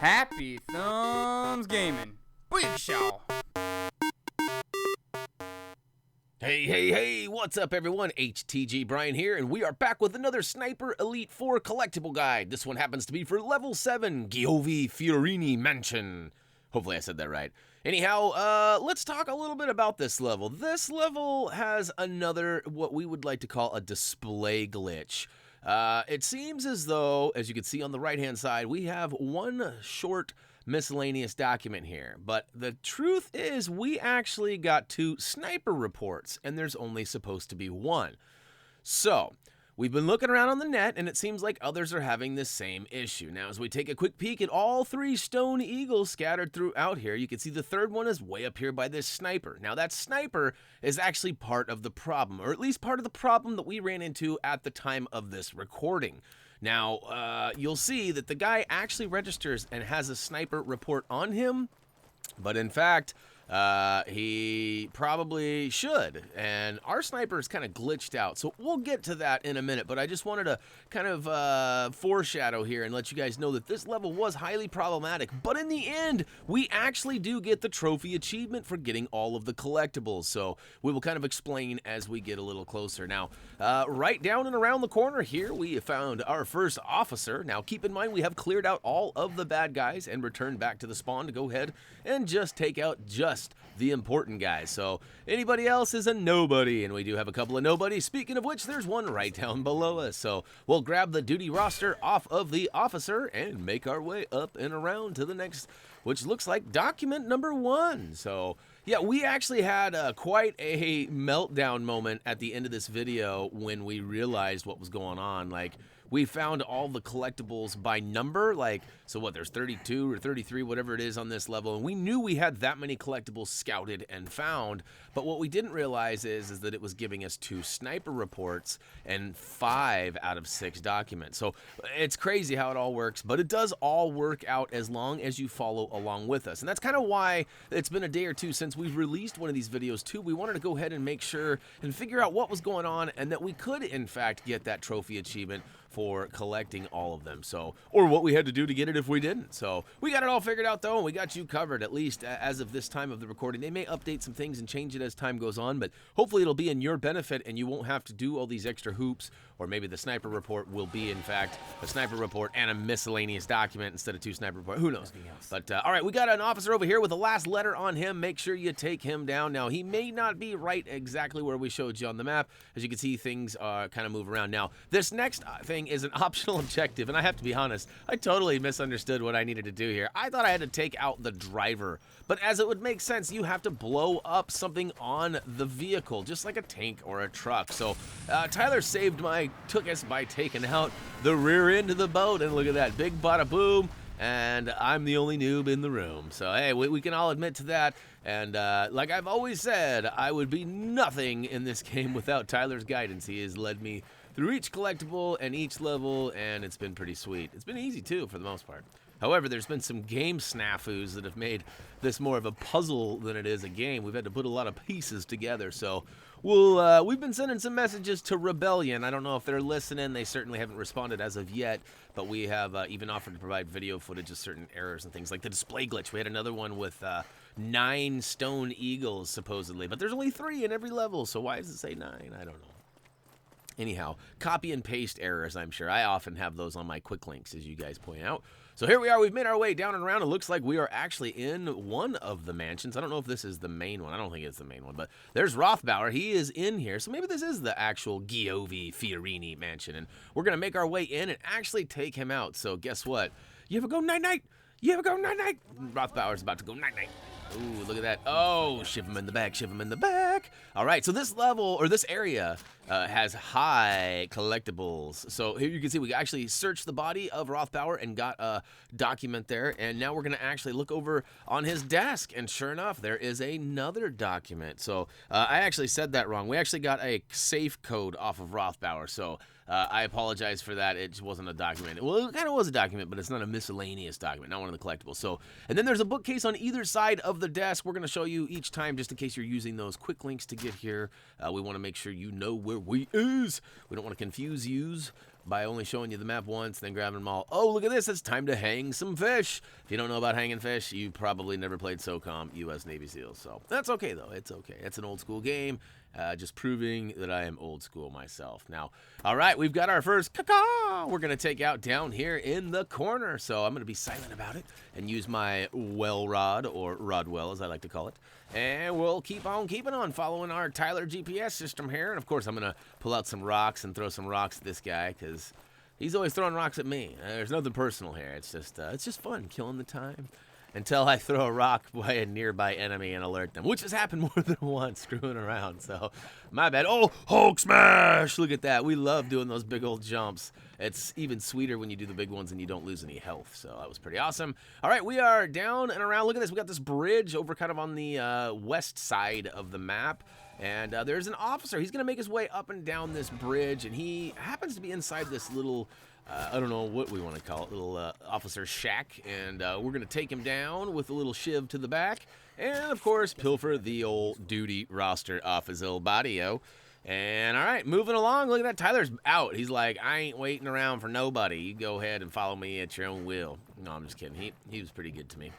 HappyThumbsGaming. Big show. Hey, what's up everyone? HTG Brian here, and we are back with another Sniper Elite 4 collectible guide. This one happens to be for level 7, Giovi Fiorini Mansion. Hopefully I said that right. Anyhow, let's talk a little bit about this level. This level has another, what we would like to call a display glitch. It seems as though, as you can see on the right-hand side, we have one short miscellaneous document here, but the truth is we actually got 2 sniper reports and there's only supposed to be 1. So we've been looking around on the net and it seems like others are having the same issue. Now as we take a quick peek at all 3 stone eagles scattered throughout here, you can see the third one is way up here by this sniper. Now that sniper is actually part of the problem, or at least part of the problem that we ran into at the time of this recording. Now, you'll see that the guy actually registers and has a sniper report on him, but in fact, he probably should, and our sniper is kind of glitched out, so we'll get to that in a minute, but I just wanted to kind of foreshadow here and let you guys know that this level was highly problematic, but in the end, we actually do get the trophy achievement for getting all of the collectibles, so we will kind of explain as we get a little closer. Now, right down and around the corner here, we found our first officer. Now, keep in mind, we have cleared out all of the bad guys and returned back to the spawn to go ahead and just take out just the important guys. So anybody else is a nobody, and we do have a couple of nobodies. Speaking of which, there's one right down below us. So we'll grab the duty roster off of the officer and make our way up and around to the next, which looks like document number 1. So yeah, we actually had quite a meltdown moment at the end of this video when we realized what was going on. Like, we found all the collectibles by number, like, so what, there's 32 or 33, whatever it is on this level, and we knew we had that many collectibles scouted and found, but what we didn't realize is that it was giving us 2 sniper reports and 5 out of 6 documents. So it's crazy how it all works, but it does all work out as long as you follow along with us, and that's kind of why it's been a day or 2 since we've released one of these videos too. We wanted to go ahead and make sure and figure out what was going on, and that we could in fact get that trophy achievement for collecting all of them. So, or what we had to do to get it if we didn't. So we got it all figured out though, and we got you covered, at least as of this time of the recording. They may update some things and change it as time goes on, but hopefully it'll be in your benefit and you won't have to do all these extra hoops, or maybe the sniper report will be in fact a sniper report and a miscellaneous document instead of 2 sniper reports. Who knows? But all right, we got an officer over here with the last letter on him. Make sure you take him down. Now he may not be right exactly where we showed you on the map. As you can see, things kind of move around. Now this next thing is an optional objective, and I have to be honest, I totally misunderstood what I needed to do here. I thought I had to take out the driver, but as it would make sense, you have to blow up something on the vehicle, just like a tank or a truck. So Tyler took us by taking out the rear end of the boat, and look at that, big bada boom, and I'm the only noob in the room. So hey, we can all admit to that, and like I've always said, I would be nothing in this game without Tyler's guidance. He has led me through each collectible and each level, and it's been pretty sweet. It's been easy too, for the most part. However, there's been some game snafus that have made this more of a puzzle than it is a game. We've had to put a lot of pieces together, so we've been sending some messages to Rebellion. I don't know if they're listening. They certainly haven't responded as of yet, but we have even offered to provide video footage of certain errors and things, like the display glitch. We had another one with 9 stone eagles, supposedly, but there's only 3 in every level, so why does it say 9? I don't know. Anyhow, copy and paste errors, I'm sure. I often have those on my quick links, as you guys point out. So here we are. We've made our way down and around. It looks like we are actually in one of the mansions. I don't know if this is the main one. I don't think it's the main one, but there's Rothbauer. He is in here. So maybe this is the actual Giovi Fiorini Mansion, and we're going to make our way in and actually take him out. So guess what? You ever go night-night? You ever go night-night? Rothbauer's about to go night-night. Ooh, look at that. Oh, ship him in the back, ship him in the back. All right, so this level, or this area, has high collectibles. So here you can see we actually searched the body of Rothbauer and got a document there, and now we're going to actually look over on his desk, and sure enough, there is another document. So I actually said that wrong. We actually got a safe code off of Rothbauer, so I apologize for that. It just wasn't a document. Well, it kind of was a document, but it's not a miscellaneous document, not one of the collectibles. So, and then there's a bookcase on either side of the desk. We're going to show you each time, just in case you're using those quick links to get here. We want to make sure you know where we is. We don't want to confuse yous. by only showing you the map once, then grabbing them all. Oh, look at this. It's time to hang some fish. If you don't know about hanging fish, you probably never played SOCOM, U.S. Navy SEALs. So that's okay, though. It's okay. It's an old school game. Just proving that I am old school myself. Now, all right, we've got our first caca we're going to take out down here in the corner. So I'm going to be silent about it and use my well rod, or Rodwell as I like to call it. And we'll keep on keeping on following our Tyler GPS system here. And, of course, I'm going to pull out some rocks and throw some rocks at this guy because he's always throwing rocks at me. There's nothing personal here. It's just fun, killing the time. Until I throw a rock by a nearby enemy and alert them, which has happened more than once, screwing around, so my bad. Oh, Hulk smash! Look at that. We love doing those big old jumps. It's even sweeter when you do the big ones and you don't lose any health, so that was pretty awesome. All right, we are down and around. Look at this. We got this bridge over kind of on the west side of the map. And there's an officer. He's going to make his way up and down this bridge, and he happens to be inside this little, I don't know what we want to call it, little officer shack. And we're going to take him down with a little shiv to the back. And, of course, pilfer the old duty roster off his old body-o. And, all right, moving along. Look at that. Tyler's out. He's like, I ain't waiting around for nobody. You go ahead and follow me at your own will. No, I'm just kidding. He was pretty good to me.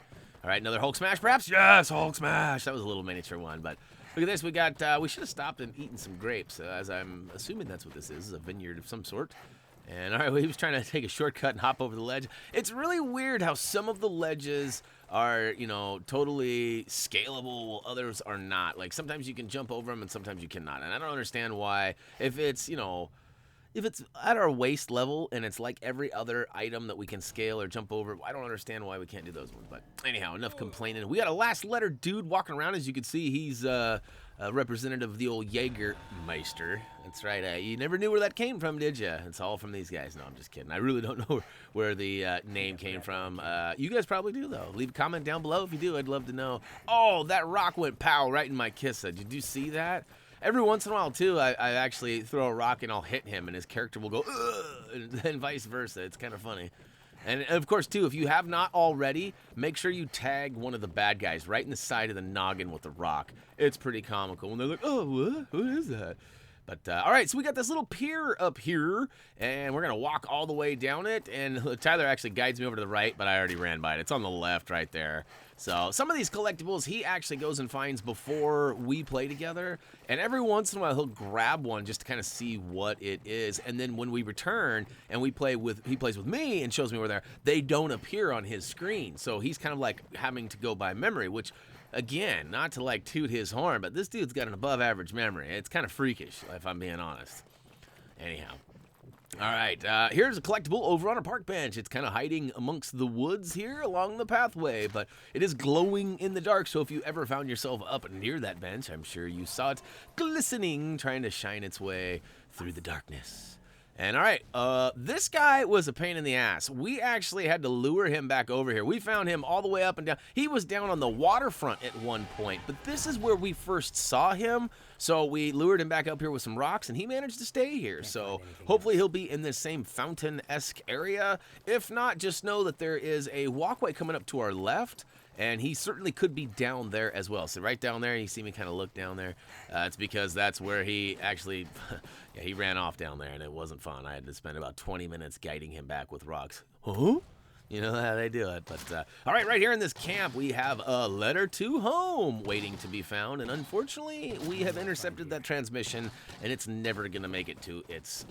All right, another Hulk smash, perhaps? Yes, Hulk smash. That was a little miniature one, but look at this. We got, we should have stopped and eaten some grapes, as I'm assuming that's what this is, a vineyard of some sort. And, all right, well, he was trying to take a shortcut and hop over the ledge. It's really weird how some of the ledges are, you know, totally scalable while others are not. Like, sometimes you can jump over them and sometimes you cannot. And I don't understand why, if it's, you know, if it's at our waist level and it's like every other item that we can scale or jump over, I don't understand why we can't do those ones. But anyhow, enough complaining. We got a last letter dude walking around. As you can see, he's a representative of the old Jägermeister. That's right. You never knew where that came from, did you? It's all from these guys. No, I'm just kidding. I really don't know where the name came from. You guys probably do, though. Leave a comment down below if you do. I'd love to know. Oh, that rock went pow right in my Cccyya. Did you see that? Every once in a while, too, I actually throw a rock and I'll hit him, and his character will go, ugh, and then vice versa. It's kind of funny. And, of course, too, if you have not already, make sure you tag one of the bad guys right in the side of the noggin with the rock. It's pretty comical when they're like, oh, what? What is that? But, all right, so we got this little pier up here, and we're going to walk all the way down it. And Tyler actually guides me over to the right, but I already ran by it. It's on the left right there. So some of these collectibles he actually goes and finds before we play together. And every once in a while, he'll grab one just to kind of see what it is. And then when we return and he plays with me and shows me where they're, they don't appear on his screen. So he's kind of like having to go by memory, which... Again, not to like toot his horn, but this dude's got an above average memory. It's kind of freakish, if I'm being honest. Anyhow. All right, here's a collectible over on a park bench. It's kind of hiding amongst the woods here along the pathway, but it is glowing in the dark, so if you ever found yourself up near that bench, I'm sure you saw it glistening, trying to shine its way through the darkness. And all right, this guy was a pain in the ass. We actually had to lure him back over here. We found him all the way up and down. He was down on the waterfront at one point, but this is where we first saw him. So we lured him back up here with some rocks, and he managed to stay here. So hopefully he'll be in this same fountain-esque area. If not, just know that there is a walkway coming up to our left, and he certainly could be down there as well. So right down there, you see me kind of look down there. It's because that's where he actually, yeah, he ran off down there, and it wasn't fun. I had to spend about 20 minutes guiding him back with rocks. Huh? You know how they do it. But, all right here in this camp, we have a letter to home waiting to be found. And unfortunately, we have intercepted that transmission, and it's never going to make it to its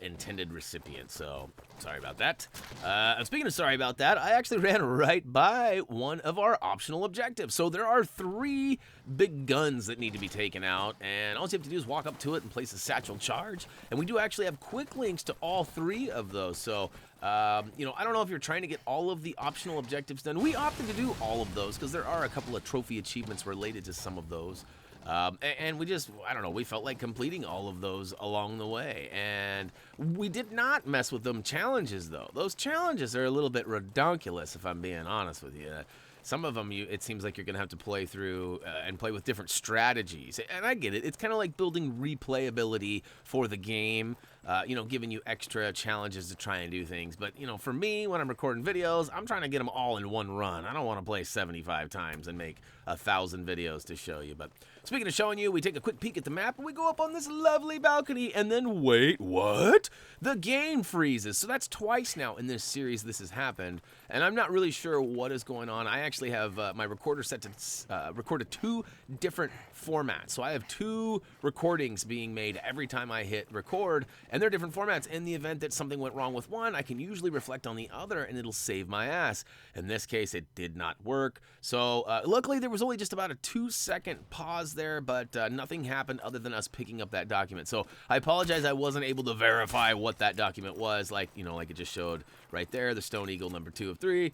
intended recipient. So, sorry about that. And speaking of sorry about that, I actually ran right by one of our optional objectives. So there are 3 big guns that need to be taken out, and all you have to do is walk up to it and place a satchel charge. And we do actually have quick links to all 3 of those. So, you know, I don't know if you're trying to get all of the optional objectives done. We opted to do all of those because there are a couple of trophy achievements related to some of those. And we just, I don't know, we felt like completing all of those along the way. And we did not mess with them challenges, though. Those challenges are a little bit redonkulous, if I'm being honest with you. Some of them, it seems like you're going to have to play through and play with different strategies. And I get it. It's kind of like building replayability for the game. you know, giving you extra challenges to try and do things. But, you know, for me, when I'm recording videos, I'm trying to get them all in one run. I don't want to play 75 times and make 1,000 videos to show you. But speaking of showing you, we take a quick peek at the map and we go up on this lovely balcony and then wait, what? The game freezes. So that's twice now in this series this has happened. And I'm not really sure what is going on. I actually have my recorder set to record 2 different formats. So I have 2 recordings being made every time I hit record, and they're different formats. In the event that something went wrong with one, I can usually reflect on the other and it'll save my ass. In this case, it did not work. So luckily there was only just about a 2-second pause there, but nothing happened other than us picking up that document. So I apologize I wasn't able to verify what that document was, like, you know, like it just showed right there, the Stone Eagle number 2 of 3.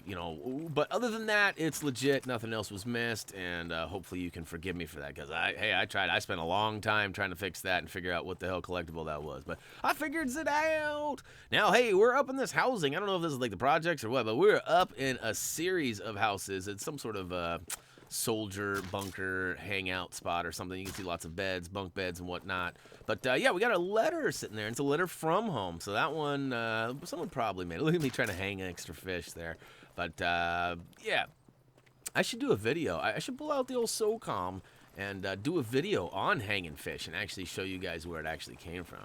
You know, but other than that, it's legit. Nothing else was missed, and hopefully you can forgive me for that, because I tried. I spent a long time trying to fix that and figure out what the hell collectible that was, but I figured it out. Now, hey, we're up in this housing. I don't know if this is like the projects or what, but we're up in a series of houses. It's some sort of soldier bunker hangout spot or something. You can see lots of beds, bunk beds and whatnot. But yeah, we got a letter sitting there. It's a letter from home. So that one, someone probably made it. Look at me trying to hang an extra fish there. But yeah, I should do a video. I should pull out the old SOCOM and do a video on hanging fish and actually show you guys where it actually came from.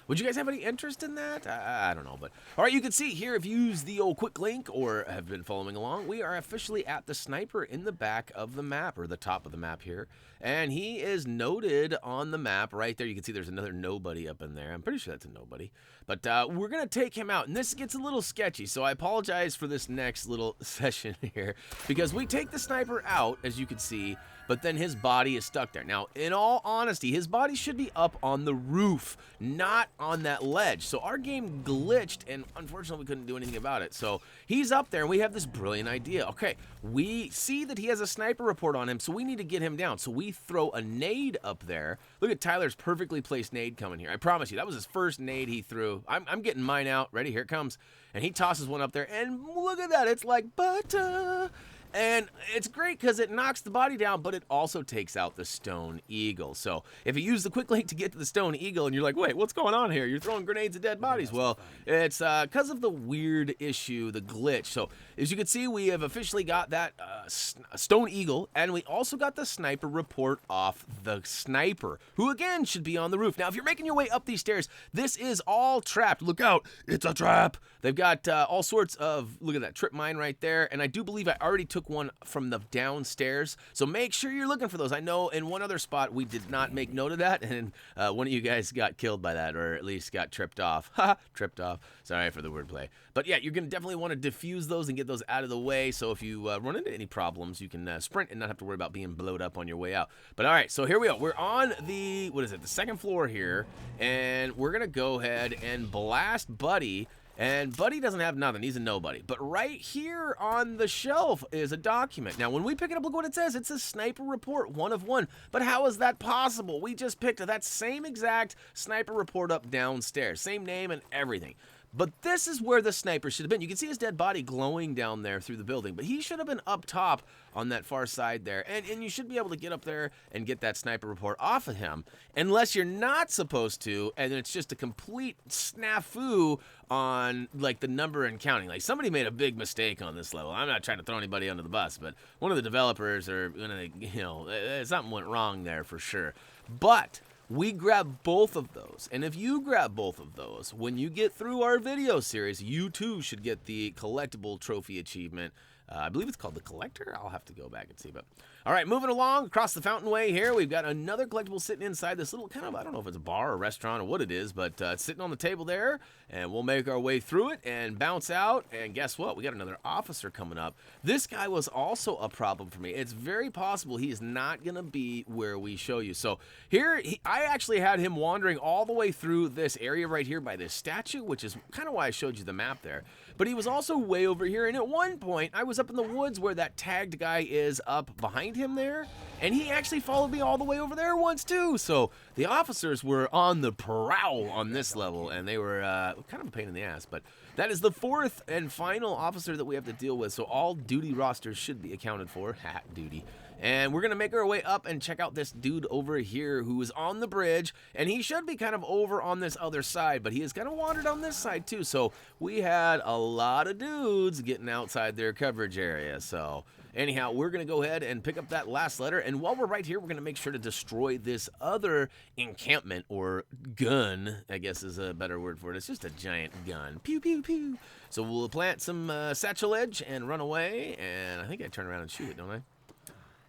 Would you guys have any interest in that? I don't know, but all right, you can see here if you use the old quick link or have been following along, we are officially at the sniper in the back of the map, or the top of the map here, and he is noted on the map right there. You can see there's another nobody up in there. I'm pretty sure that's a nobody, but we're gonna take him out, and this gets a little sketchy, so I apologize for this next little session here, because we take the sniper out, as you can see, but then his body is stuck there. Now, in all honesty, his body should be up on the roof, not on that ledge. So our game glitched, and unfortunately, we couldn't do anything about it. So he's up there, and we have this brilliant idea. Okay, we see that he has a sniper report on him, so we need to get him down. So we throw a nade up there. Look at Tyler's perfectly placed nade coming here. I promise you, that was his first nade he threw. I'm getting mine out. Ready? Here it comes. And he tosses one up there, and look at that. It's like butter. And it's great because it knocks the body down, but it also takes out the Stone Eagle. So if you use the quick link to get to the Stone Eagle and you're like, wait, what's going on here? You're throwing grenades at dead bodies. Well, it's because of the weird issue, the glitch. So as you can see, we have officially got that Stone Eagle, and we also got the sniper report off the sniper, who again should be on the roof. Now, if you're making your way up these stairs, this is all trapped. Look out, it's a trap. They've got all sorts of, look at that trip mine right there, and I do believe I already took one from the downstairs, so make sure you're looking for those. I know in one other spot we did not make note of that, and one of you guys got killed by that, or at least got tripped off. Tripped off. Sorry for the wordplay. But yeah, you're gonna definitely want to diffuse those and get those out of the way, so if you run into any problems, you can sprint and not have to worry about being blowed up on your way out. But all right, so here we go. We're on the, what is it, the second floor here, and we're gonna go ahead and blast Buddy. And Buddy doesn't have nothing. He's a nobody. But right here on the shelf is a document. Now, when we pick it up, look what it says. It's a sniper report, 1 of 1. But how is that possible? We just picked that same exact sniper report up downstairs. Same name and everything. But this is where the sniper should have been. You can see his dead body glowing down there through the building, but he should have been up top on that far side there. And you should be able to get up there and get that sniper report off of him, unless you're not supposed to, and it's just a complete snafu on like the number and counting. Like somebody made a big mistake on this level. I'm not trying to throw anybody under the bus, but one of the developers or, you know, something went wrong there for sure. But we grab both of those, and if you grab both of those, when you get through our video series, you too should get the collectible trophy achievement. I believe it's called the Collector. I'll have to go back and see, but all right, moving along across the fountainway here, we've got another collectible sitting inside this little kind of, I don't know if it's a bar or a restaurant or what it is, but it's sitting on the table there, and we'll make our way through it and bounce out, and guess what? We got another officer coming up. This guy was also a problem for me. It's very possible he is not going to be where we show you. So here, I actually had him wandering all the way through this area right here by this statue, which is kind of why I showed you the map there. But he was also way over here, and at one point, I was up in the woods where that tagged guy is up behind him there, and he actually followed me all the way over there once too. So the officers were on the prowl on this level, and they were kind of a pain in the ass. But that is the 4th and final officer that we have to deal with, so all duty rosters should be accounted for. Duty. And we're going to make our way up and check out this dude over here who is on the bridge. And he should be kind of over on this other side, but he has kind of wandered on this side too. So we had a lot of dudes getting outside their coverage area. So anyhow, we're going to go ahead and pick up that last letter. And while we're right here, we're going to make sure to destroy this other encampment, or gun, I guess is a better word for it. It's just a giant gun. Pew, pew, pew. So we'll plant some satchel edge and run away. And I think I turn around and shoot it, don't I?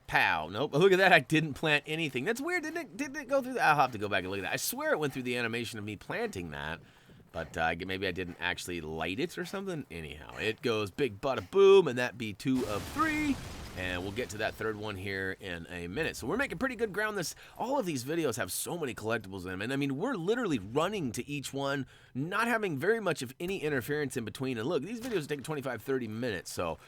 Pow. Nope. Look at that. I didn't plant anything. That's weird. Didn't it go through that? I'll have to go back and look at that. I swear it went through the animation of me planting that. But maybe I didn't actually light it or something. Anyhow, it goes big bada boom, and that be 2 of 3. And we'll get to that third one here in a minute. So we're making pretty good ground. All of these videos have so many collectibles in them. And I mean, we're literally running to each one, not having very much of any interference in between. And look, these videos take 25, 30 minutes. So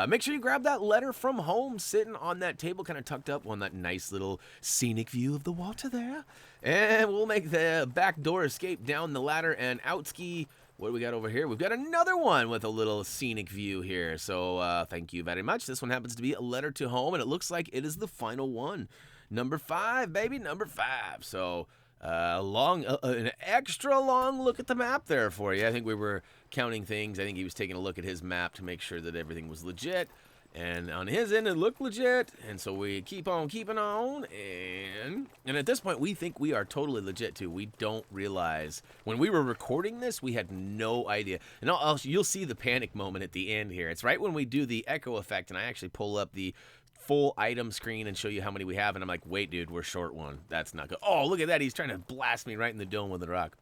make sure you grab that letter from home sitting on that table, kind of tucked up on that nice little scenic view of the water there. And we'll make the back door escape down the ladder and outski. What do we got over here? We've got another one with a little scenic view here. So thank you very much. This one happens to be a letter to home, and it looks like it is the final one. Number 5, baby, number 5. So an extra long look at the map there for you. I think we were counting things. I think he was taking a look at his map to make sure that everything was legit. And on his end, it looked legit, and so we keep on keeping on, and at this point, we think we are totally legit, too. We don't realize. When we were recording this, we had no idea. And you'll see the panic moment at the end here. It's right when we do the echo effect, and I actually pull up the full item screen and show you how many we have, and I'm like, wait, dude, we're short one. That's not good. Oh, look at that. He's trying to blast me right in the dome with a rock.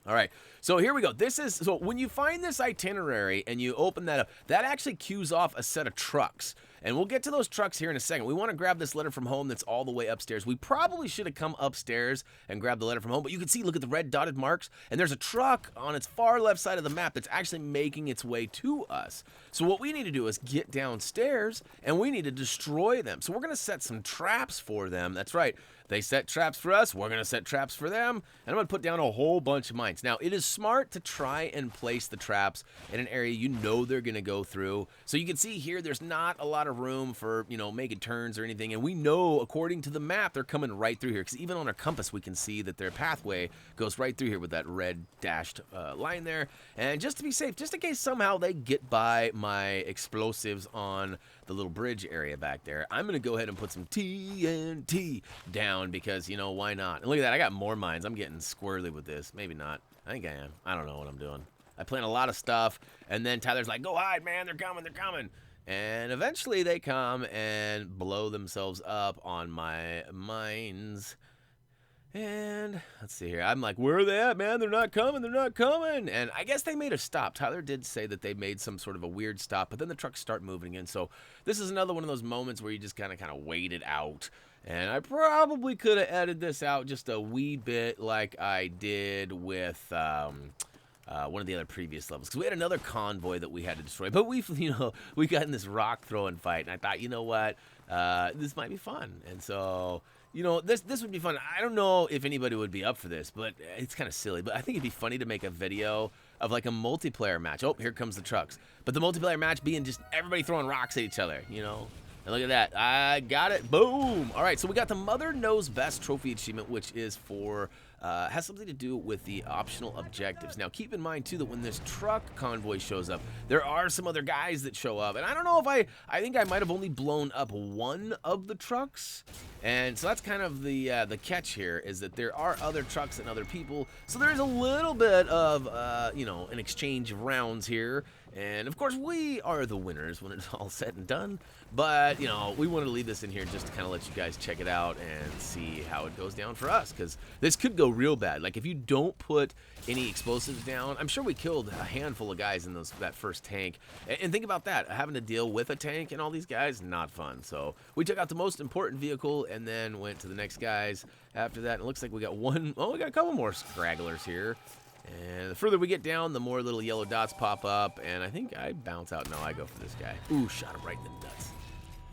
All right, so here we go. So when you find this itinerary and you open that up, that actually cues off a set of trucks. And we'll get to those trucks here in a second. We want to grab this letter from home that's all the way upstairs. We probably should have come upstairs and grabbed the letter from home, but you can see, look at the red dotted marks, and there's a truck on its far left side of the map that's actually making its way to us. So what we need to do is get downstairs, and we need to destroy them. So we're going to set some traps for them. That's right. They set traps for us. We're going to set traps for them. And I'm going to put down a whole bunch of mines. Now, it is smart to try and place the traps in an area you know they're going to go through. So you can see here, there's not a lot of room for, making turns or anything. And we know, according to the map, they're coming right through here. Because even on our compass, we can see that their pathway goes right through here with that red dashed line there. And just to be safe, just in case somehow they get by my explosives on the little bridge area back there, I'm going to go ahead and put some TNT down because, why not? And look at that. I got more mines. I'm getting squirrely with this. Maybe not. I think I am. I don't know what I'm doing. I plant a lot of stuff, and then Tyler's like, go hide, man. They're coming. They're coming. And eventually they come and blow themselves up on my mines. And let's see here. I'm like, where are they at, man? They're not coming. They're not coming. And I guess they made a stop. Tyler did say that they made some sort of a weird stop, but then the trucks start moving in. So this is another one of those moments where you just kind of wait it out. And I probably could have edited this out just a wee bit like I did with one of the other previous levels. Because we had another convoy that we had to destroy. But we got in this rock throwing fight. And I thought, you know what? This might be fun. And so, this would be fun. I don't know if anybody would be up for this, but it's kind of silly. But I think it'd be funny to make a video of like a multiplayer match. Oh, here comes the trucks. But the multiplayer match being just everybody throwing rocks at each other, And look at that. I got it. Boom. All right, so we got the Mother Knows Best trophy achievement, which is for, has something to do with the optional objectives. Now, keep in mind, too, that when this truck convoy shows up, there are some other guys that show up. And I don't know if I think I might have only blown up one of the trucks. And so that's kind of the catch here, is that there are other trucks and other people. So there's a little bit of, an exchange of rounds here. And, of course, we are the winners when it's all said and done. But, we wanted to leave this in here just to kind of let you guys check it out and see how it goes down for us. Because this could go real bad. Like, if you don't put any explosives down, I'm sure we killed a handful of guys in that first tank. And think about that. Having to deal with a tank and all these guys, not fun. So we took out the most important vehicle and then went to the next guys after that. It looks like we got we got a couple more stragglers here. And the further we get down, the more little yellow dots pop up. And I think I bounce out. No, I go for this guy. Ooh, shot him right in the nuts.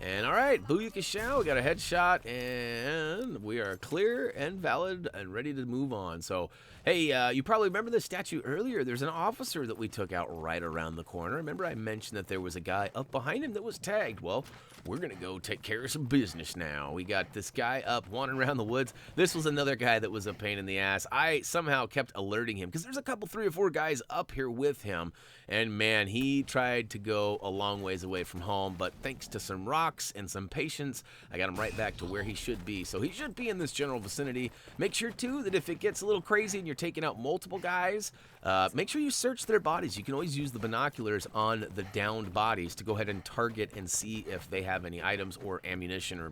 And all right, booyakasha, we got a headshot, and we are clear and valid and ready to move on. So, hey, you probably remember this statue earlier. There's an officer that we took out right around the corner. Remember I mentioned that there was a guy up behind him that was tagged? Well, we're going to go take care of some business now. We got this guy up wandering around the woods. This was another guy that was a pain in the ass. I somehow kept alerting him because there's a couple, 3 or 4 guys up here with him. And man, he tried to go a long ways away from home, but thanks to some rocks and some patience, I got him right back to where he should be. So he should be in this general vicinity. Make sure too that if it gets a little crazy and you're taking out multiple guys, make sure you search their bodies. You can always use the binoculars on the downed bodies to go ahead and target and see if they have any items or ammunition or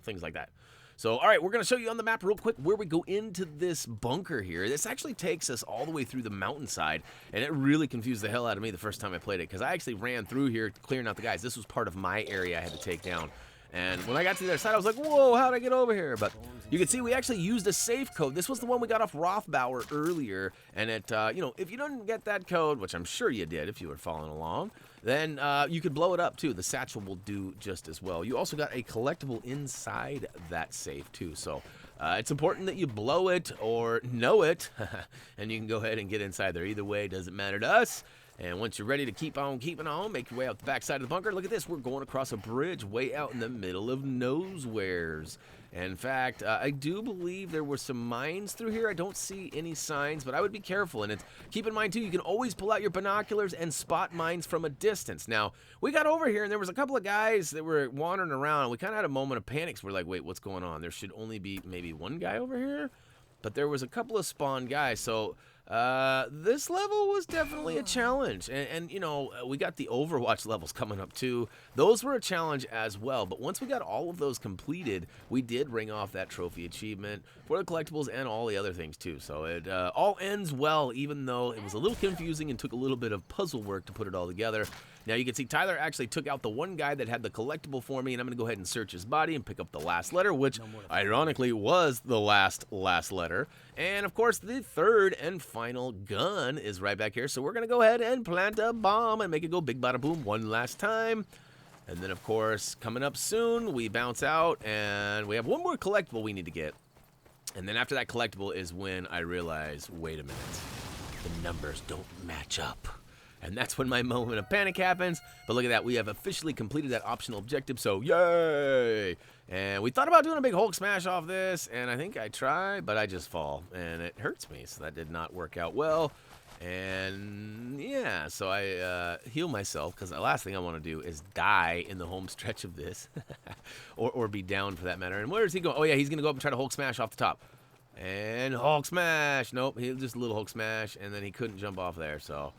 things like that. So, all right, we're going to show you on the map real quick where we go into this bunker here. This actually takes us all the way through the mountainside, and it really confused the hell out of me the first time I played it because I actually ran through here clearing out the guys. This was part of my area I had to take down. And when I got to the other side, I was like, whoa, how'd I get over here? But you can see we actually used a safe code. This was the one we got off Rothbauer earlier. And it, if you didn't get that code, which I'm sure you did if you were following along, then you could blow it up too. The satchel will do just as well. You also got a collectible inside that safe too. So it's important that you blow it or know it, and you can go ahead and get inside there. Either way, doesn't matter to us. And once you're ready to keep on keeping on, make your way out the back side of the bunker. Look at this. We're going across a bridge way out in the middle of nowheres. In fact, I do believe there were some mines through here. I don't see any signs, but I would be careful. And keep in mind, too, you can always pull out your binoculars and spot mines from a distance. Now, we got over here, and there was a couple of guys that were wandering around. We kind of had a moment of panic. So we're like, wait, what's going on? There should only be maybe one guy over here? But there was a couple of spawn guys, so this level was definitely a challenge. And we got the Overwatch levels coming up too. Those were a challenge as well, but once we got all of those completed, we did ring off that trophy achievement for the collectibles and all the other things too. So it all ends well, even though it was a little confusing and took a little bit of puzzle work to put it all together. Now you can see Tyler actually took out the one guy that had the collectible for me, and I'm going to go ahead and search his body and pick up the last letter, which ironically was the last letter. And of course the third and final gun is right back here, so we're going to go ahead and plant a bomb and make it go big bada boom one last time. And then of course coming up soon we bounce out and we have one more collectible we need to get. And then after that collectible is when I realize, wait a minute, the numbers don't match up. And that's when my moment of panic happens. But look at that. We have officially completed that optional objective, so yay! And we thought about doing a big Hulk smash off this, and I think I tried, but I just fall. And it hurts me, so that did not work out well. And yeah, so I heal myself, because the last thing I want to do is die in the home stretch of this. or be down for that matter. And where is he going? Oh yeah, he's going to go up and try to Hulk smash off the top. And Hulk smash! Nope, he just a little Hulk smash, and then he couldn't jump off there, so...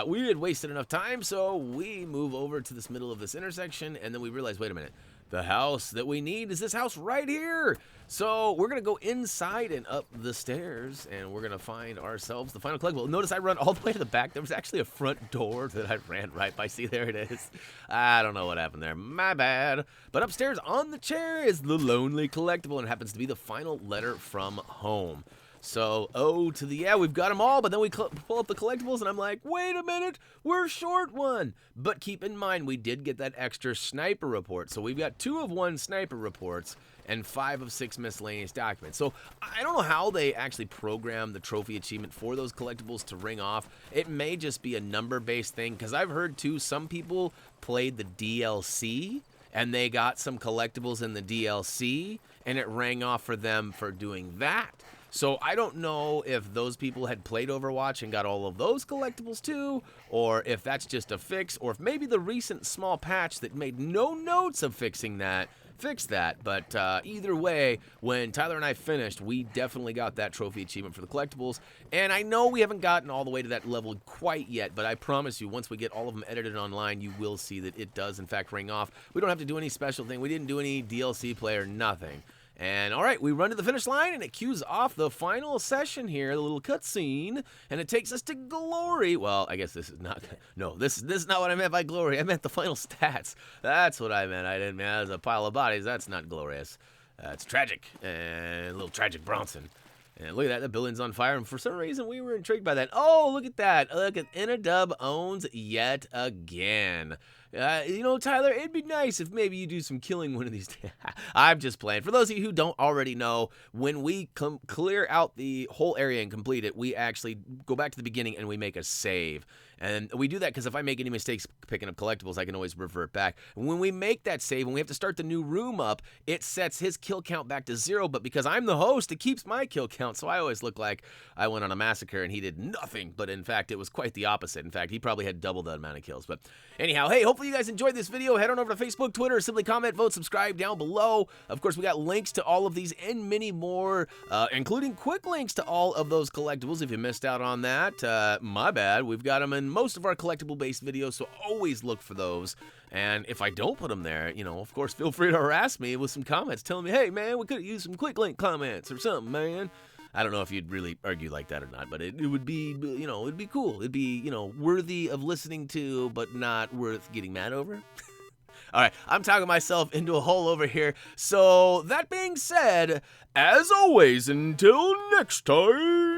we had wasted enough time, so we move over to this middle of this intersection, and then we realize, wait a minute, the house that we need is this house right here. So we're going to go inside and up the stairs, and we're going to find ourselves the final collectible. Notice I run all the way to the back. There was actually a front door that I ran right by. See, there it is. I don't know what happened there. My bad. But upstairs on the chair is the lonely collectible, and it happens to be the final letter from home. So, we've got them all, but then we pull up the collectibles, and I'm like, wait a minute, we're short one. But keep in mind, we did get that extra sniper report, so we've got 2 of 1 sniper reports and 5 of 6 miscellaneous documents. So, I don't know how they actually programmed the trophy achievement for those collectibles to ring off. It may just be a number-based thing, because I've heard, too, some people played the DLC, and they got some collectibles in the DLC, and it rang off for them for doing that. So I don't know if those people had played Overwatch and got all of those collectibles too, or if that's just a fix, or if maybe the recent small patch that made no notes of fixing that fixed that. But either way, when Tyler and I finished, we definitely got that trophy achievement for the collectibles. And I know we haven't gotten all the way to that level quite yet, but I promise you, once we get all of them edited online, you will see that it does in fact ring off. We don't have to do any special thing. We didn't do any DLC play or nothing. And all right, we run to the finish line, and it cues off the final session here, the little cutscene, and it takes us to glory. Well, I guess this is not. No, this is not what I meant by glory. I meant the final stats. That's what I meant. I didn't mean as a pile of bodies. That's not glorious. It's tragic, and a little tragic Bronson. And look at that, the building's on fire, and for some reason we were intrigued by that. Oh, look at that. Look at Inadub owns yet again. You know, Tyler, it'd be nice if maybe you do some killing one of these days. I'm just playing. For those of you who don't already know, when we clear out the whole area and complete it, we actually go back to the beginning and we make a save. And we do that because if I make any mistakes picking up collectibles, I can always revert back. When we make that save and we have to start the new room up, it sets his kill count back to 0. But because I'm the host, it keeps my kill count. So I always look like I went on a massacre and he did nothing. But in fact, it was quite the opposite. In fact, he probably had double the amount of kills. But anyhow, hey, hopefully you guys enjoyed this video. Head on over to Facebook, Twitter, or simply comment, vote, subscribe down below. Of course, we got links to all of these and many more, including quick links to all of those collectibles. If you missed out on that, my bad. We've got them in most of our collectible-based videos, so always look for those. And if I don't put them there, you know, of course, feel free to harass me with some comments telling me, hey, man, we could have used some quick link comments or something, man. I don't know if you'd really argue like that or not, but it would be, you know, it'd be cool. It'd be, you know, worthy of listening to, but not worth getting mad over. All right, I'm talking myself into a hole over here. So that being said, as always, until next time.